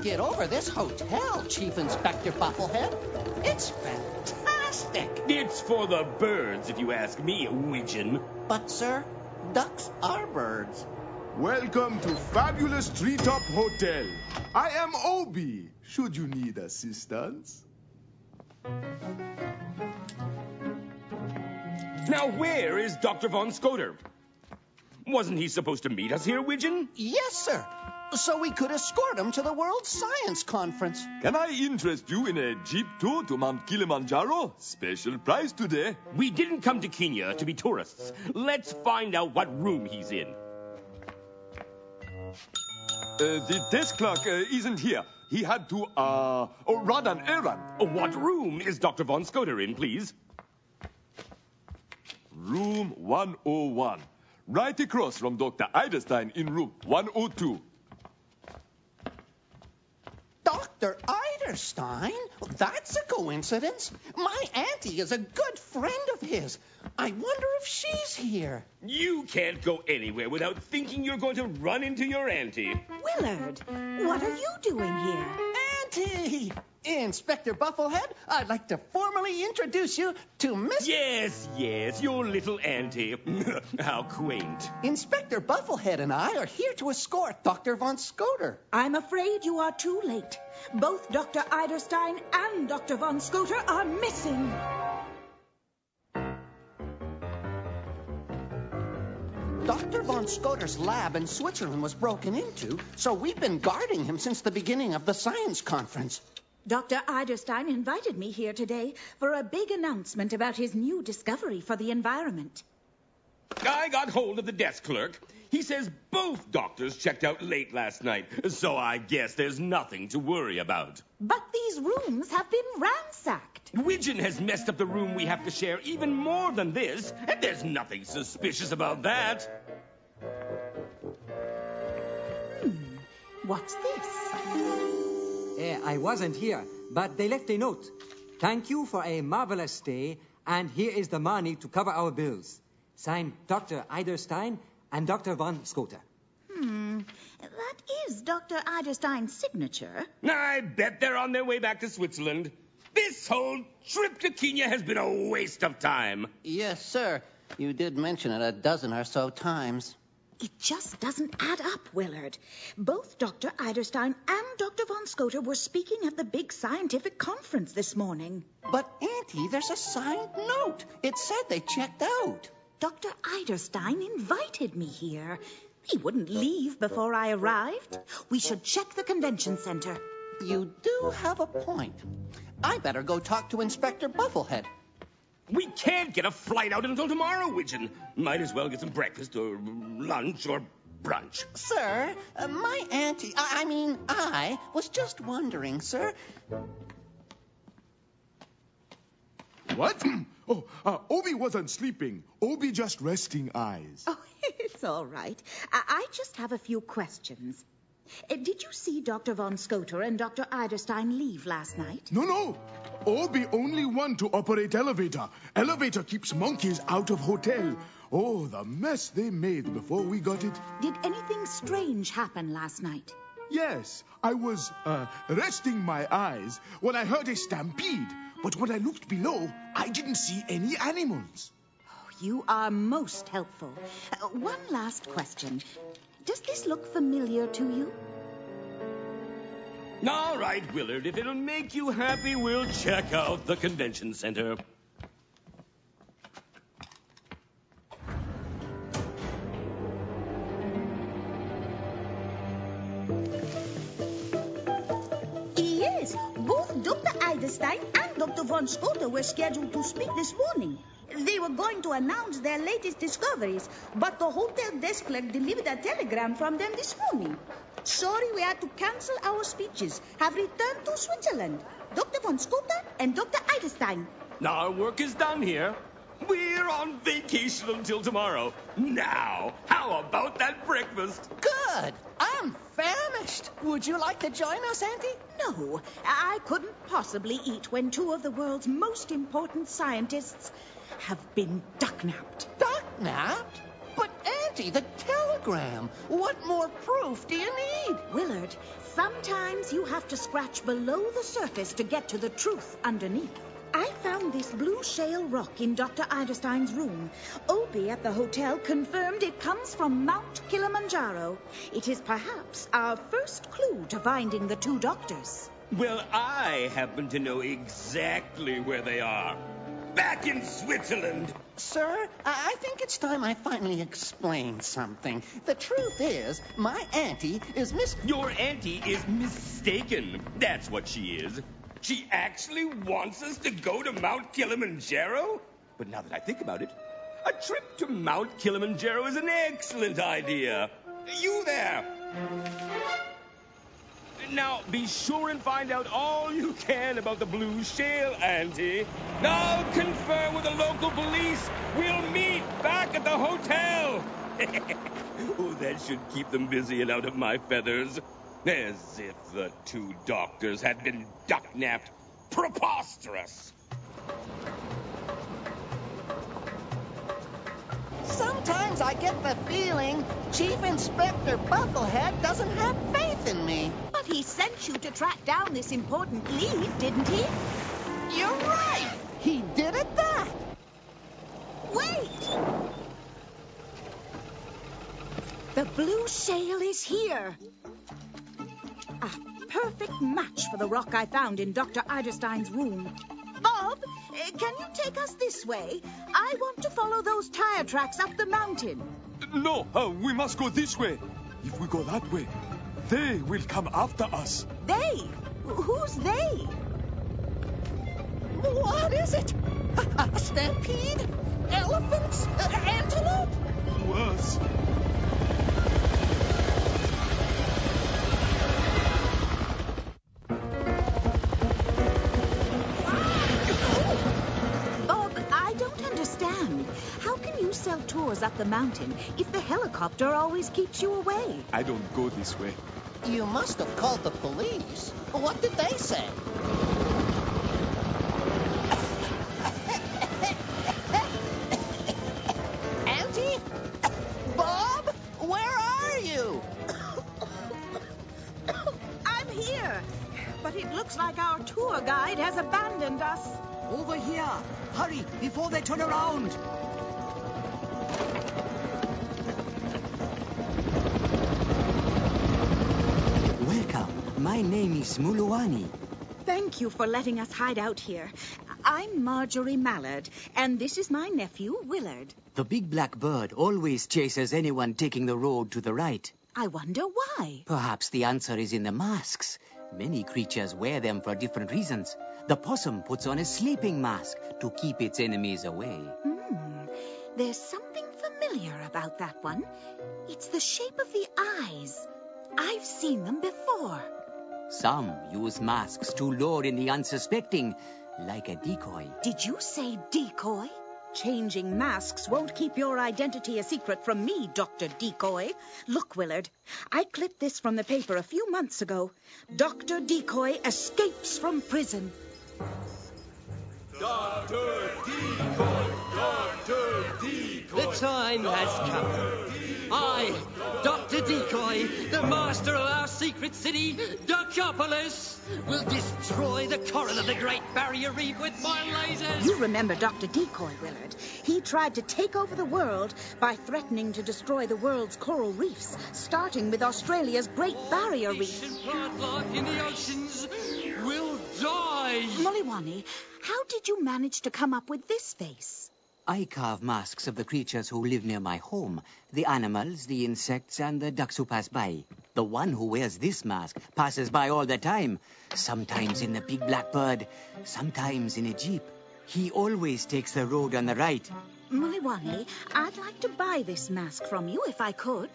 get over this hotel, Chief Inspector Bufflehead. It's fantastic. It's for the birds, if you ask me, Widgeon. But, sir, ducks are birds. Welcome to Fabulous Treetop Hotel. I am Obi, should you need assistance. Now, where is Dr. Von Scoter? Wasn't he supposed to meet us here, Widgeon? Yes, sir. So we could escort him to the World Science Conference. Can I interest you in a jeep tour to Mount Kilimanjaro? Special price today. We didn't come to Kenya to be tourists. Let's find out what room he's in. The desk clerk isn't here. He had to, run an errand. What room is Dr. Von Scoter in, please? Room 101. Right across from Dr. Eiderstein in room 102. Dr. Eiderstein? That's a coincidence. My auntie is a good friend of his. I wonder if she's here. You can't go anywhere without thinking you're going to run into your auntie. Willard, what are you doing here? Auntie! Inspector Bufflehead, I'd like to formally introduce you to Miss... Yes, your little auntie. How quaint. Inspector Bufflehead and I are here to escort Dr. Von Scoter. I'm afraid you are too late. Both Dr. Eiderstein and Dr. Von Scoter are missing. Dr. Von Scoter's lab in Switzerland was broken into, so we've been guarding him since the beginning of the science conference. Dr. Eiderstein invited me here today for a big announcement about his new discovery for the environment. I got hold of the desk clerk. He says both doctors checked out late last night, so I guess there's nothing to worry about. But these rooms have been ransacked. Widgeon has messed up the room we have to share even more than this, and there's nothing suspicious about that. What's this? I wasn't here, but they left a note. Thank you for a marvelous stay, and here is the money to cover our bills. Signed, Dr. Eiderstein and Dr. Von Scoter. That is Dr. Eiderstein's signature. I bet they're on their way back to Switzerland. This whole trip to Kenya has been a waste of time. Yes, sir. You did mention it a dozen or so times. It just doesn't add up, Willard. Both Dr. Eiderstein and Dr. Von Scoter were speaking at the big scientific conference this morning. But, Auntie, there's a signed note. It said they checked out. Dr. Eiderstein invited me here. He wouldn't leave before I arrived. We should check the convention center. You do have a point. I better go talk to Inspector Bufflehead. We can't get a flight out until tomorrow, Widgeon. Might as well get some breakfast or lunch or brunch. Sir, my auntie, I was just wondering, sir. What? Obi wasn't sleeping. Obi just resting eyes. Oh, it's all right. I just have a few questions. Did you see Dr. Von Scoter and Dr. Eiderstein leave last night? No. Obi only want to operate elevator. Elevator keeps monkeys out of hotel. Oh, the mess they made before we got it. Did anything strange happen last night? Yes, I was resting my eyes when I heard a stampede. But when I looked below, I didn't see any animals. Oh, you are most helpful. One last question. Does this look familiar to you? All right, Willard, if it'll make you happy, we'll check out the convention center. Yes, both Dr. Eiderstein and Dr. Von Scoter were scheduled to speak this morning. They were going to announce their latest discoveries, but the hotel desk clerk delivered a telegram from them this morning. Sorry we had to cancel our speeches. Have returned to Switzerland. Dr. Von Scoter and Dr. Eiderstein. Our work is done here. We're on vacation until tomorrow. Now, how about that breakfast? Good. I'm famished. Would you like to join us, Auntie? No, I couldn't possibly eat when two of the world's most important scientists have been duck-napped. Duck-napped? But, Auntie, the telegram. What more proof do you need? Willard, sometimes you have to scratch below the surface to get to the truth underneath. I found this blue shale rock in Dr. Eiderstein's room. Opie at the hotel confirmed it comes from Mount Kilimanjaro. It is perhaps our first clue to finding the two doctors. Well, I happen to know exactly where they are. Back in Switzerland. Sir, I think it's time I finally explained something. The truth is, my auntie is Your auntie is mistaken. That's what she is. She actually wants us to go to Mount Kilimanjaro? But now that I think about it, a trip to Mount Kilimanjaro is an excellent idea. You there! Now, be sure and find out all you can about the blue shale, Auntie. Now, confirm with the local police. We'll meet back at the hotel. Oh, that should keep them busy and out of my feathers. As if the two doctors had been duck-napped. Preposterous! Sometimes I get the feeling Chief Inspector Bucklehead doesn't have faith in me. But he sent you to track down this important lead, didn't he? You're right. He did at that. Wait! The blue shale is here. A perfect match for the rock I found in Dr. Eiderstein's room. Bob, can you take us this way? I want to follow those tire tracks up the mountain. No, we must go this way. If we go that way, they will come after us. They? Who's they? What is it? A stampede? Elephants? Antelope? Worse. Bob, I don't understand. How can you sell tours up the mountain if the helicopter always keeps you away? I don't go this way. You must have called the police. What did they say? Auntie? Bob? Where are you? I'm here, but it looks like our tour guide has abandoned us. Over here. Hurry, before they turn around. Welcome. My name is Muluwani. Thank you for letting us hide out here. I'm Marjorie Mallard, and this is my nephew, Willard. The big black bird always chases anyone taking the road to the right. I wonder why. Perhaps the answer is in the masks. Many creatures wear them for different reasons. The possum puts on a sleeping mask to keep its enemies away. There's something familiar about that one. It's the shape of the eyes. I've seen them before. Some use masks to lure in the unsuspecting, like a decoy. Did you say decoy? Changing masks won't keep your identity a secret from me, Dr. Decoy. Look, Willard, I clipped this from the paper a few months ago. Dr. Decoy escapes from prison. Dr. Decoy! Dr. Decoy! The time has come. I, Dr. Decoy, the master of our secret city, Duckopolis, will destroy the coral of the Great Barrier Reef with my lasers. You remember Dr. Decoy, Willard. He tried to take over the world by threatening to destroy the world's coral reefs, starting with Australia's Great Barrier Reef. Fish and plant life in the oceans will die. Muliwani, how did you manage to come up with this face? I carve masks of the creatures who live near my home. The animals, the insects, and the ducks who pass by. The one who wears this mask passes by all the time. Sometimes in the big black bird, sometimes in a jeep. He always takes the road on the right. Muliwani, I'd like to buy this mask from you if I could.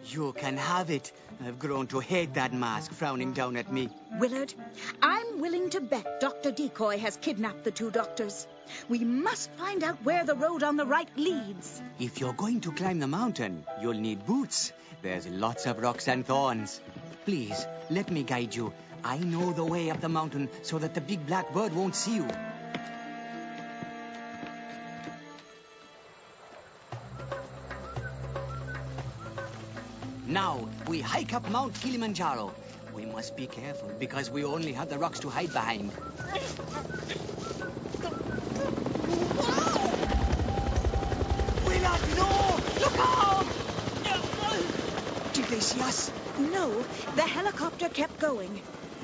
You can have it. I've grown to hate that mask frowning down at me. Willard, I'm willing to bet Dr. Decoy has kidnapped the two doctors. We must find out where the road on the right leads. If you're going to climb the mountain, you'll need boots. There's lots of rocks and thorns. Please, let me guide you. I know the way up the mountain so that the big black bird won't see you. Now, we hike up Mount Kilimanjaro. We must be careful, because we only have the rocks to hide behind. Willard, no! Look out! Did they see us? No, the helicopter kept going.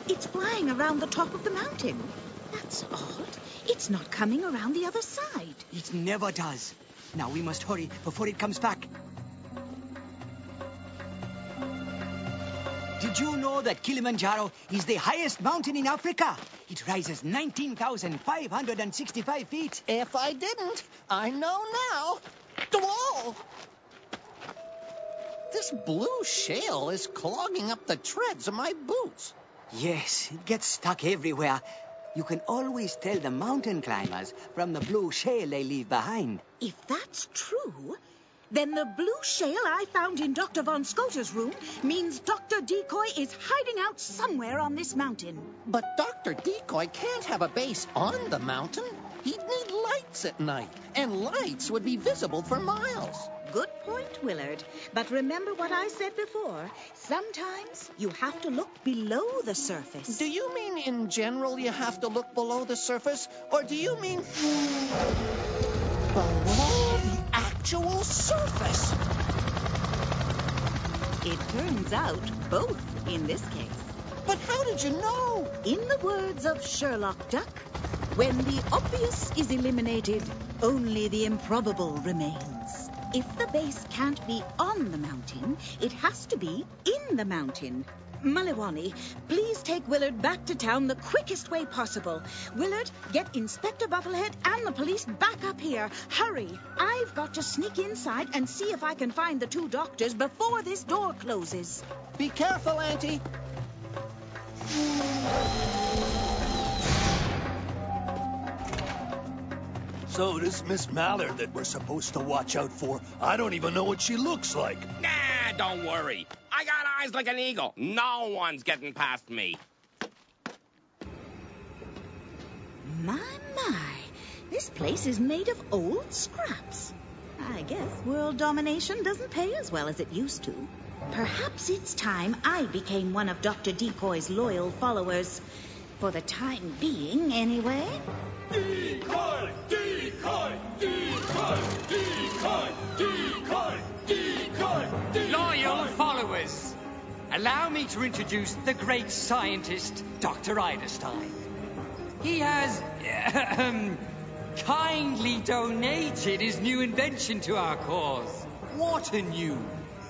It's flying around the top of the mountain. That's odd. It's not coming around the other side. It never does. Now we must hurry before it comes back. Did you know that Kilimanjaro is the highest mountain in Africa? It rises 19,565 feet. If I didn't, I know now. Whoa! This blue shale is clogging up the treads of my boots. Yes, it gets stuck everywhere. You can always tell the mountain climbers from the blue shale they leave behind. If that's true, then the blue shale I found in Dr. Von Scoter's room means Dr. Decoy is hiding out somewhere on this mountain. But Dr. Decoy can't have a base on the mountain. He'd need lights at night, and lights would be visible for miles. Good point, Willard. But remember what I said before. Sometimes you have to look below the surface. Do you mean in general you have to look below the surface? Or do you mean below the actual surface? It turns out both in this case. But how did you know? In the words of Sherlock Duck, when the obvious is eliminated, only the improbable remains. If the base can't be on the mountain, it has to be in the mountain. Maliwani, please take Willard back to town the quickest way possible. Willard, get Inspector Bubblehead and the police back up here. Hurry. I've got to sneak inside and see if I can find the two doctors before this door closes. Be careful, Auntie. So this Miss Mallard that we're supposed to watch out for, I don't even know what she looks like. Nah, don't worry. I got eyes like an eagle. No one's getting past me. My. This place is made of old scraps. I guess world domination doesn't pay as well as it used to. Perhaps it's time I became one of Dr. Decoy's loyal followers. For the time being, anyway. Decoy! Decoy! Decoy! Decoy! Decoy! Decoy! Decoy! Loyal followers, allow me to introduce the great scientist, Dr. Eiderstein. He has kindly donated his new invention to our cause, Water New,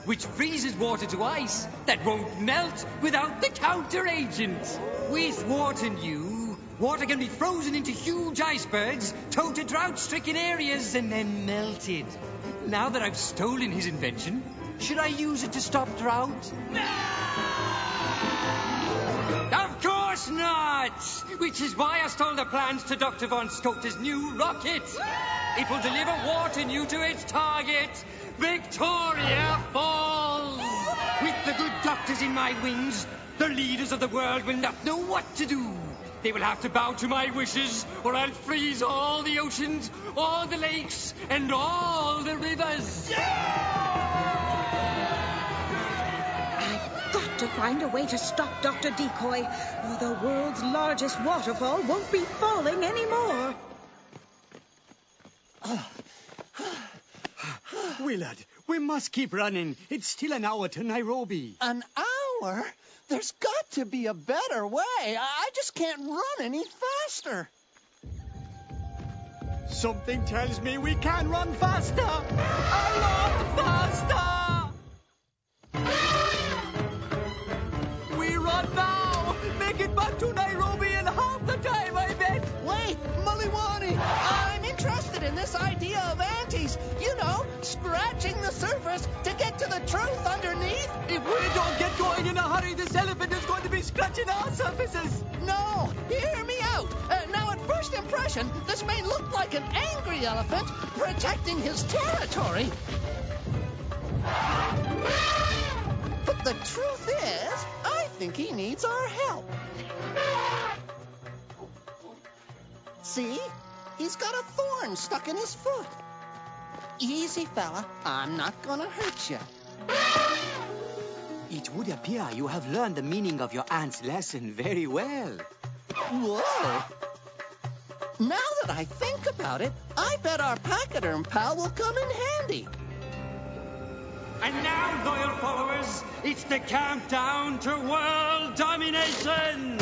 which freezes water to ice that won't melt without the counter-agent. With Water New, water can be frozen into huge icebergs, towed to drought-stricken areas, and then melted. Now that I've stolen his invention, should I use it to stop drought? No! Of course not! Which is why I stole the plans to Dr. Von Scoter's new rocket. It will deliver Water New to its target, Victoria Falls. With the good doctors in my wings, the leaders of the world will not know what to do. They will have to bow to my wishes, or I'll freeze all the oceans, all the lakes, and all the rivers. I've got to find a way to stop Dr. Decoy, or the world's largest waterfall won't be falling anymore. Willard, we must keep running. It's still an hour to Nairobi. An hour? There's got to be a better way. I just can't run any faster. Something tells me we can run faster. A lot faster. We run now. Make it back to Nairobi in half the time, I bet. Wait, Maliwani, I'm interested in this idea of Auntie's. You know, scratching the surface to get to the truth underneath. If we don't get going in a hurry, this elephant is going to be scratching our surfaces. No, hear me out. Now, at first impression, this may look like an angry elephant protecting his territory. But the truth is, I think he needs our help. See? He's got a thorn stuck in his foot. Easy, fella. I'm not gonna hurt you. It would appear you have learned the meaning of your aunt's lesson very well. Whoa. Now that I think about it, I bet our pachyderm pal will come in handy. And now, loyal followers, it's the countdown to world domination!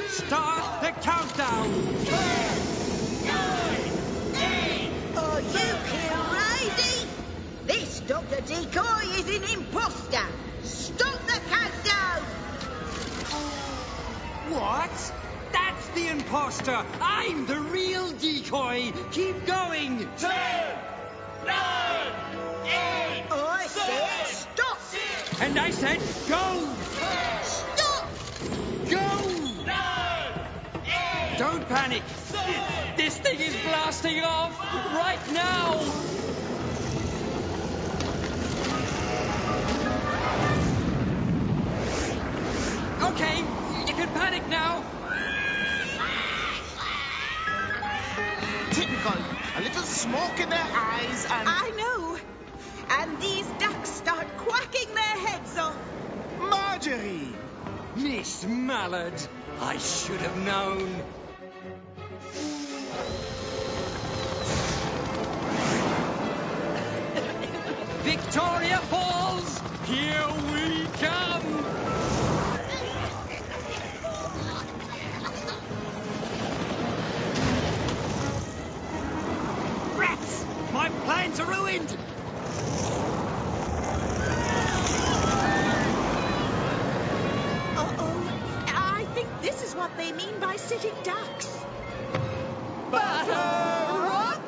Start the countdown! 10, 9, 8... Are you crazy? This Dr. Decoy is an imposter! Stop the countdown! What? That's the imposter! I'm the real decoy! Keep going! 10, 9, 8... I said stop! And I said go! Stop! Go! 9, 8... Don't panic! This thing is blasting off right now! Okay, you can panic now! Typical. A little smoke in their eyes and... I know. And these ducks start quacking their heads off. Marjorie! Miss Mallard, I should have known. Victoria Falls, here we come! Rats! My plans are ruined! Uh-oh. I think this is what they mean by sitting ducks. Butter!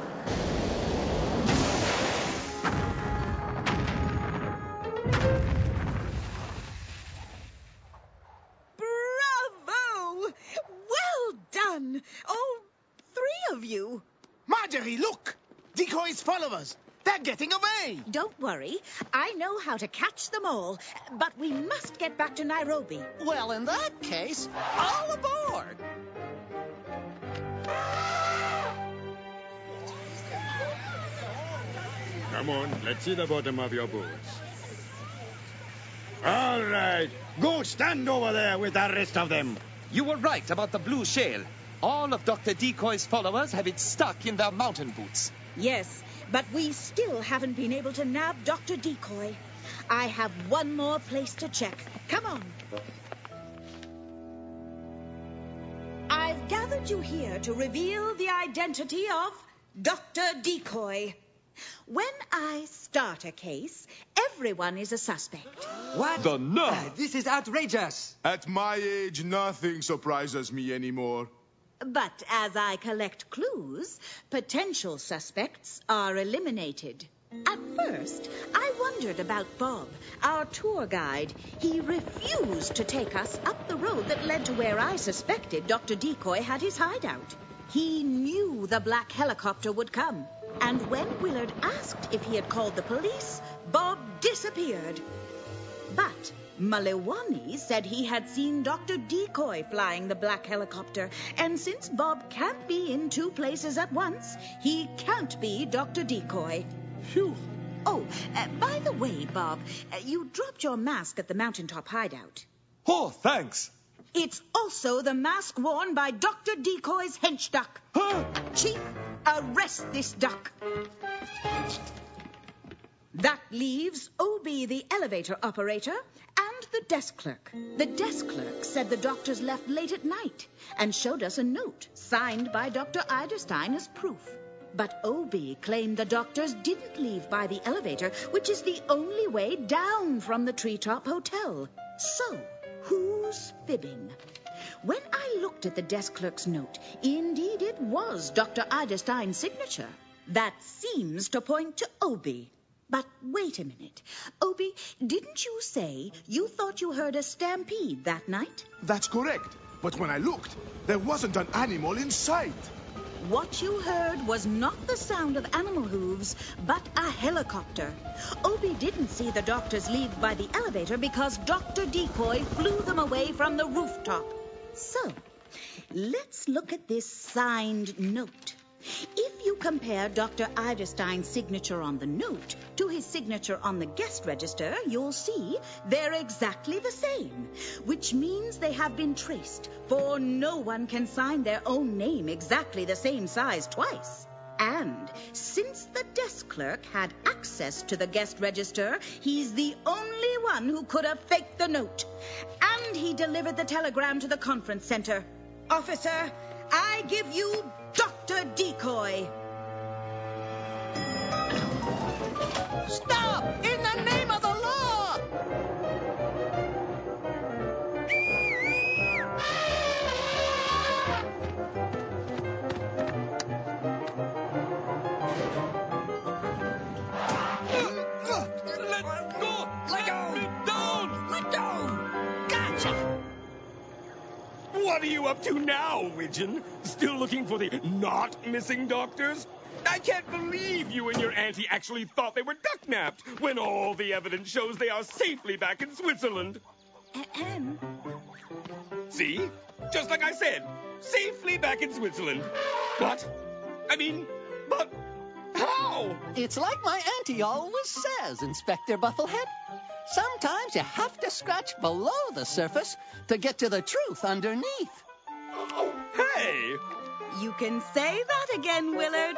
Bravo! Well done. Oh, 3 of you. Marjorie, look! Decoy's followers. They're getting away. Don't worry. I know how to catch them all. But we must get back to Nairobi. Well, in that case, all aboard! Come on, let's see the bottom of your boots. All right, go stand over there with the rest of them. You were right about the blue shale. All of Dr. Decoy's followers have it stuck in their mountain boots. Yes, but we still haven't been able to nab Dr. Decoy. I have one more place to check. Come on. I've gathered you here to reveal the identity of Dr. Decoy. When I start a case, everyone is a suspect. What? The nerve! This is outrageous. At my age, nothing surprises me anymore. But as I collect clues, potential suspects are eliminated. At first, I wondered about Bob, our tour guide. He refused to take us up the road that led to where I suspected Dr. Decoy had his hideout. He knew the black helicopter would come. And when Willard asked if he had called the police, Bob disappeared. But Maliwani said he had seen Dr. Decoy flying the black helicopter. And since Bob can't be in 2 places at once, he can't be Dr. Decoy. Phew. Oh, by the way, Bob, you dropped your mask at the mountaintop hideout. Oh, thanks. It's also the mask worn by Dr. Decoy's hench duck. Huh? Chief, arrest this duck. That leaves Obi, the elevator operator, and the desk clerk. The desk clerk said the doctors left late at night and showed us a note signed by Dr. Eiderstein as proof. But Obi claimed the doctors didn't leave by the elevator, which is the only way down from the Treetop Hotel. So, who's fibbing? When I looked at the desk clerk's note, indeed it was Dr. Eiderstein's signature. That seems to point to Obi. But wait a minute. Obi, didn't you say you thought you heard a stampede that night? That's correct. But when I looked, there wasn't an animal in sight. What you heard was not the sound of animal hooves, but a helicopter. Obi didn't see the doctors leave by the elevator because Dr. Decoy flew them away from the rooftop. So, let's look at this signed note. If you compare Dr. Eiderstein's signature on the note to his signature on the guest register, you'll see they're exactly the same, which means they have been traced, for no one can sign their own name exactly the same size twice. And since the desk clerk had access to the guest register, he's the only one who could have faked the note. And he delivered the telegram to the conference center. Officer, I give you Dr. Decoy. Stop! In the name of the law! Let go! Let go! Don't! Let go! Gotcha! What are you up to now, Widgeon? Still looking for the not missing doctors? I can't believe you and your auntie actually thought they were duck-napped when all the evidence shows they are safely back in Switzerland. See? Just like I said, safely back in Switzerland. But how? It's like my auntie always says, Inspector Bufflehead. Sometimes you have to scratch below the surface to get to the truth underneath. Hey! You can say that again, Willard.